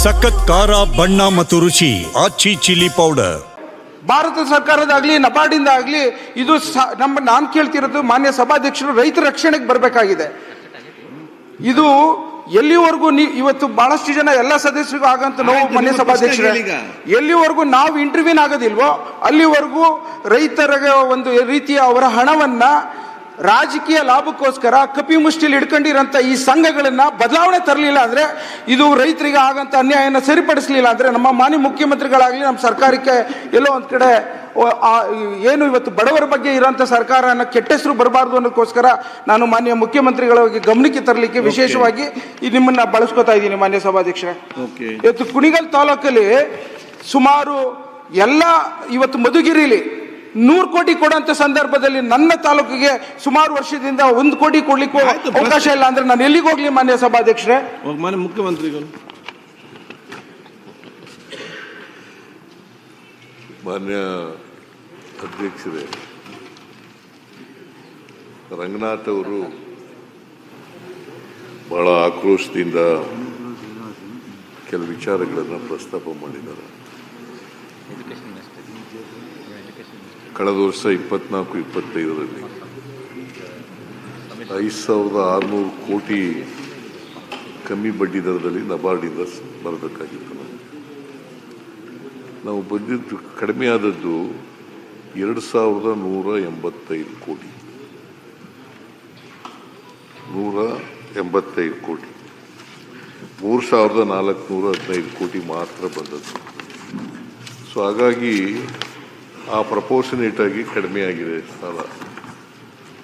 ಸಖತ್ ಖಾರ ಬಣ್ಣ ಮತ್ತು ರುಚಿ ಆಚಿ ಚಿಲ್ಲಿ ಪೌಡರ್. ಭಾರತ ಸರ್ಕಾರದಾಗ್ಲಿ ನಬಾರ್ಡಿಂದ ಆಗಲಿ ಇದು ನಾನು ಕೇಳ್ತಿರೋದು ಮಾನ್ಯ ಸಭಾಧ್ಯಕ್ಷರು ರೈತರ ರಕ್ಷಣೆಗೆ ಬರಬೇಕಾಗಿದೆ. ಇದು ಎಲ್ಲಿವರೆಗೂ ಇವತ್ತು ಬಹಳಷ್ಟು ಜನ ಎಲ್ಲ ಸದಸ್ಯರಿಗೂ ಆಗಂತ ನಾವು ಮಾನ್ಯ ಸಭಾಧ್ಯಕ್ಷರ ಎಲ್ಲಿವರೆಗೂ ನಾವು ಇಂಟರ್ವ್ಯೂನ್ ಆಗೋದಿಲ್ವೋ ಅಲ್ಲಿವರೆಗೂ ರೈತರಿಗೆ ಒಂದು ರೀತಿಯ ಅವರ ಹಣವನ್ನ ರಾಜಕೀಯ ಲಾಭಕ್ಕೋಸ್ಕರ ಕಪಿ ಮುಷ್ಟಿಲಿ ಇಟ್ಕೊಂಡಿರೋಂಥ ಈ ಸಂಘಗಳನ್ನ ಬದಲಾವಣೆ ತರಲಿಲ್ಲ ಅಂದ್ರೆ, ಇದು ರೈತರಿಗೆ ಆಗಂತ ಅನ್ಯಾಯನ ಸರಿಪಡಿಸಲಿಲ್ಲ ಅಂದ್ರೆ ನಮ್ಮ ಮಾನ್ಯ ಮುಖ್ಯಮಂತ್ರಿಗಳಾಗಲಿ ನಮ್ಮ ಸರ್ಕಾರಕ್ಕೆ ಎಲ್ಲೋ ಒಂದ್ ಕಡೆ ಏನು ಇವತ್ತು ಬಡವರ ಬಗ್ಗೆ ಇರೋಂಥ ಸರ್ಕಾರನ ಕೆಟ್ಟ ಹೆಸರು ಬರಬಾರ್ದು ಅನ್ನೋದಕ್ಕೋಸ್ಕರ ನಾನು ಮಾನ್ಯ ಮುಖ್ಯಮಂತ್ರಿಗಳ ಗಮನಕ್ಕೆ ತರಲಿಕ್ಕೆ ವಿಶೇಷವಾಗಿ ನಿಮ್ಮನ್ನ ಬಳಸ್ಕೊತಾ ಇದ್ದೀನಿ ಮಾನ್ಯ ಸಭಾಧ್ಯಕ್ಷರೇ. ಇವತ್ತು ಕುಣಿಗಲ್ ತಾಲೂಕಲ್ಲಿ ಸುಮಾರು ಎಲ್ಲ ಇವತ್ತು ಮಧುಗಿರಿಲಿ 100 ಕೋಟಿ ಕೊಡುವಂತ ಸಂದರ್ಭದಲ್ಲಿ ನನ್ನ ತಾಲೂಕಿಗೆ ಸುಮಾರು ವರ್ಷದಿಂದ 1 ಕೋಟಿ ಕೊಡ್ಲಿಕ್ಕೆ ಅವಕಾಶ ಇಲ್ಲ ಅಂದ್ರೆ ನಾನು ಎಲ್ಲಿಗೆ ಹೋಗ್ಲಿ ಮಾನ್ಯ ಸಭಾಧ್ಯಕ್ಷರೇ? ಮಾನ್ಯ ಮುಖ್ಯಮಂತ್ರಿಗಳು. ಮಾನ್ಯ ಅಧ್ಯಕ್ಷರೇ, ರಂಗನಾಥ್ ಅವರು ಬಹಳ ಆಕ್ರೋಶದಿಂದ ಕೆಲವು ವಿಚಾರಗಳನ್ನು ಪ್ರಸ್ತಾಪ ಮಾಡಿದ್ದಾರೆ. ಕಳೆದ ವರ್ಷ 24-25ರಲ್ಲಿ 5,600 ಕೋಟಿ ಕಮ್ಮಿ ಬಡ್ಡಿ ದರದಲ್ಲಿ ನಬಾರ್ಡಿಂದ ಬರಬೇಕಾಗಿತ್ತು. ನಾವು ಬಂದಿದ್ದು ಕಡಿಮೆ ಆದದ್ದು 2,185 ಕೋಟಿ 185 ಕೋಟಿ 3,415 ಕೋಟಿ ಮಾತ್ರ ಬಂದದ್ದು. ಸೊ ಹಾಗಾಗಿ ಆ ಪ್ರಪೋರ್ಷನೇಟ್ ಆಗಿ ಕಡಿಮೆ ಆಗಿದೆ ಸಾಲ.